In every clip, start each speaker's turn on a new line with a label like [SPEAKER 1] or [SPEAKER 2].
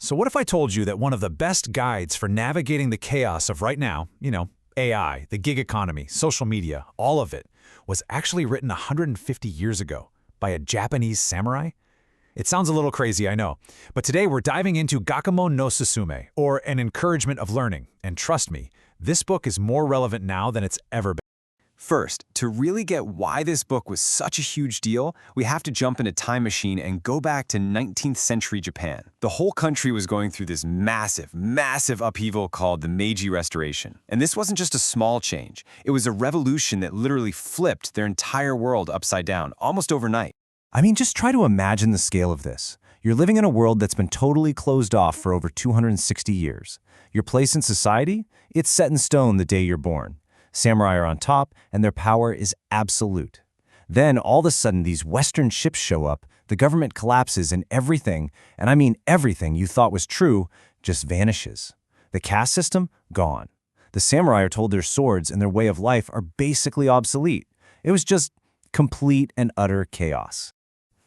[SPEAKER 1] So what if I told you that one of the best guides for navigating the chaos of right now, AI, the gig economy, social media, all of it, was actually written 150 years ago by a Japanese samurai? It sounds a little crazy, I know, but today we're diving into Gakumon no Susume, or An Encouragement of Learning, and trust me, this book is more relevant now than it's ever been.
[SPEAKER 2] First, to really get why this book was such a huge deal, we have to jump in a time machine and go back to 19th century Japan. The whole country was going through this massive upheaval called the Meiji Restoration. And this wasn't just a small change. It was a revolution that literally flipped their entire world upside down, almost overnight.
[SPEAKER 3] I mean, just try to imagine the scale of this. You're living in a world that's been totally closed off for over 260 years. Your place in society? It's set in stone the day you're born. Samurai are on top, and their power is absolute. Then, all of a sudden, these Western ships show up, the government collapses, and everything, and I mean everything you thought was true, just vanishes. The caste system? Gone. The samurai are told their swords and their way of life are basically obsolete. It was just complete and utter chaos.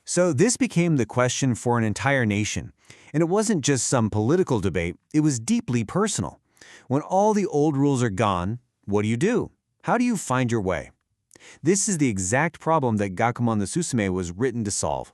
[SPEAKER 4] So this became the question for an entire nation. And it wasn't just some political debate, it was deeply personal. When all the old rules are gone, what do? How do you find your way? This is the exact problem that Gakumon no Susume was written to solve.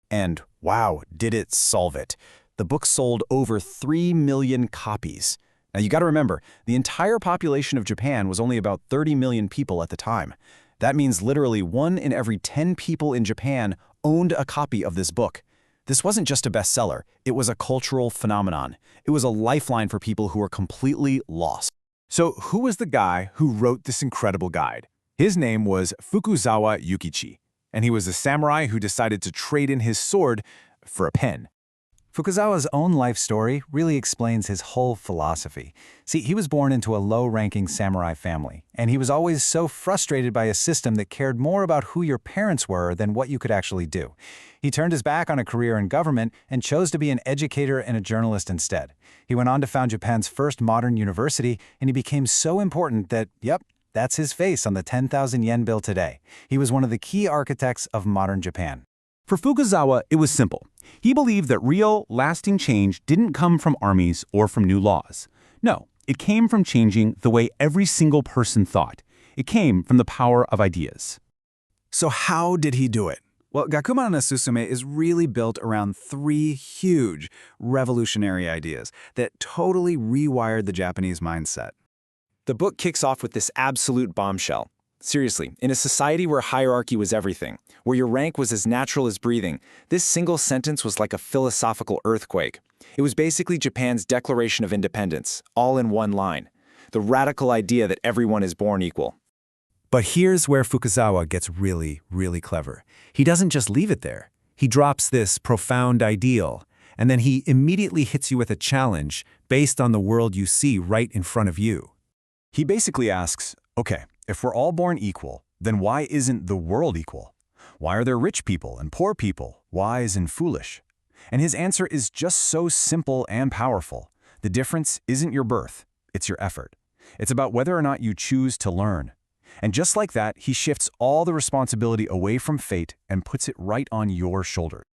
[SPEAKER 3] And wow, did it solve it. The book sold over 3 million copies. Now you gotta remember, the entire population of Japan was only about 30 million people at the time. That means literally 1 in every 10 people in Japan owned a copy of this book. This wasn't just a bestseller, it was a cultural phenomenon. It was a lifeline for people who were completely lost.
[SPEAKER 1] So who was the guy who wrote this incredible guide? His name was Fukuzawa Yukichi, and he was a samurai who decided to trade in his sword for a pen.
[SPEAKER 5] Fukuzawa's own life story really explains his whole philosophy. See, he was born into a low-ranking samurai family, and he was always so frustrated by a system that cared more about who your parents were than what you could actually do. He turned his back on a career in government and chose to be an educator and a journalist instead. He went on to found Japan's first modern university, and he became so important that, that's his face on the 10,000 yen bill today. He was one of the key architects of modern Japan.
[SPEAKER 6] For Fukuzawa, it was simple. He believed that real, lasting change didn't come from armies or from new laws. No, it came from changing the way every single person thought. It came from the power of ideas.
[SPEAKER 1] So how did he do it?
[SPEAKER 7] Well, Gakumon no Susume is really built around 3 huge, revolutionary ideas that totally rewired the Japanese mindset.
[SPEAKER 2] The book kicks off with this absolute bombshell. Seriously, in a society where hierarchy was everything, where your rank was as natural as breathing, this single sentence was like a philosophical earthquake. It was basically Japan's Declaration of Independence, all in one line. The radical idea that everyone is born equal.
[SPEAKER 3] But here's where Fukuzawa gets really clever. He doesn't just leave it there. He drops this profound ideal, and then he immediately hits you with a challenge based on the world you see right in front of you.
[SPEAKER 1] He basically asks, okay, if we're all born equal, then why isn't the world equal? Why are there rich people and poor people, wise and foolish? And his answer is just so simple and powerful. The difference isn't your birth, it's your effort. It's about whether or not you choose to learn. And just like that, he shifts all the responsibility away from fate and puts it right on your shoulders.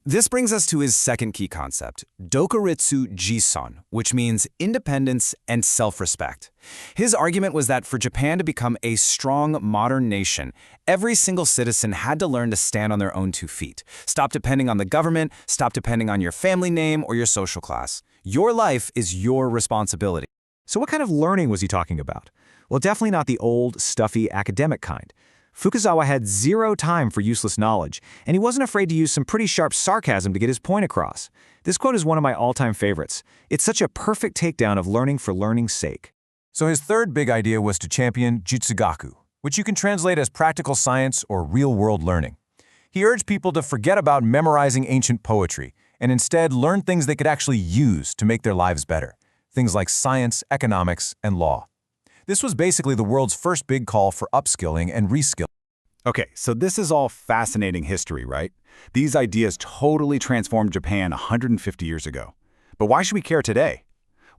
[SPEAKER 2] This brings us to his second key concept, Dokuritsu Jisan, which means independence and self-respect. His argument was that for Japan to become a strong, modern nation, every single citizen had to learn to stand on their own 2 feet. Stop depending on the government, stop depending on your family name or your social class. Your life is your responsibility.
[SPEAKER 3] So what kind of learning was he talking about? Well, definitely not the old, stuffy academic kind. Fukuzawa had 0 time for useless knowledge, and he wasn't afraid to use some pretty sharp sarcasm to get his point across. This quote is one of my all-time favorites. It's such a perfect takedown of learning for learning's sake.
[SPEAKER 1] So his third big idea was to champion Jutsugaku, which you can translate as practical science or real-world learning. He urged people to forget about memorizing ancient poetry and instead learn things they could actually use to make their lives better, things like science, economics, and law. This was basically the world's first big call for upskilling and reskilling.
[SPEAKER 7] Okay, so this is all fascinating history, right? These ideas totally transformed Japan 150 years ago. But why should we care today?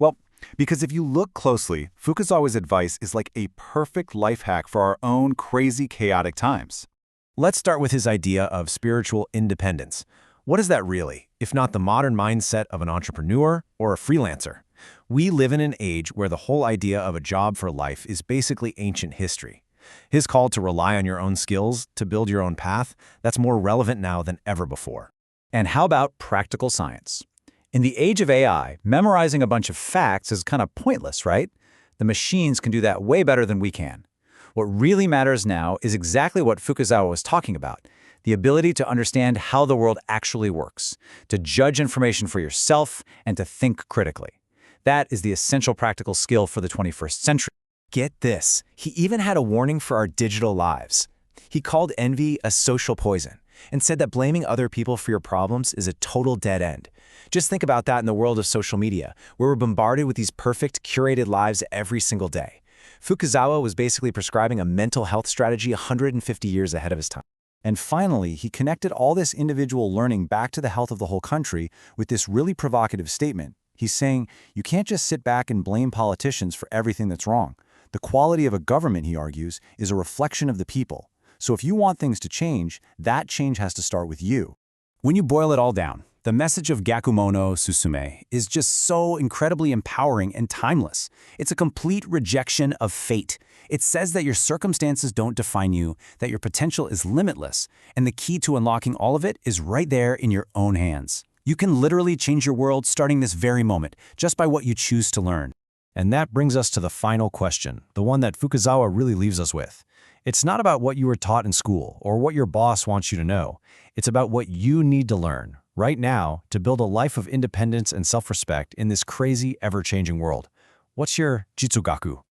[SPEAKER 7] Well, because if you look closely, Fukuzawa's advice is like a perfect life hack for our own crazy, chaotic times.
[SPEAKER 3] Let's start with his idea of spiritual independence. What is that really, if not the modern mindset of an entrepreneur or a freelancer? We live in an age where the whole idea of a job for life is basically ancient history. His call to rely on your own skills, to build your own path, that's more relevant now than ever before.
[SPEAKER 8] And how about practical science? In the age of AI, memorizing a bunch of facts is kind of pointless, right? The machines can do that way better than we can. What really matters now is exactly what Fukuzawa was talking about, the ability to understand how the world actually works, to judge information for yourself, and to think critically. That is the essential practical skill for the 21st century.
[SPEAKER 3] Get this, he even had a warning for our digital lives. He called envy a social poison and said that blaming other people for your problems is a total dead end. Just think about that in the world of social media, where we're bombarded with these perfect, curated lives every single day. Fukuzawa was basically prescribing a mental health strategy 150 years ahead of his time. And finally, he connected all this individual learning back to the health of the whole country with this really provocative statement. He's saying, you can't just sit back and blame politicians for everything that's wrong. The quality of a government, he argues, is a reflection of the people. So if you want things to change, that change has to start with you.
[SPEAKER 1] When you boil it all down, the message of Gakumon Susume is just so incredibly empowering and timeless. It's a complete rejection of fate. It says that your circumstances don't define you, that your potential is limitless, and the key to unlocking all of it is right there in your own hands. You can literally change your world starting this very moment, just by what you choose to learn.
[SPEAKER 3] And that brings us to the final question, the one that Fukuzawa really leaves us with. It's not about what you were taught in school or what your boss wants you to know. It's about what you need to learn right now to build a life of independence and self-respect in this crazy, ever-changing world. What's your Jitsugaku?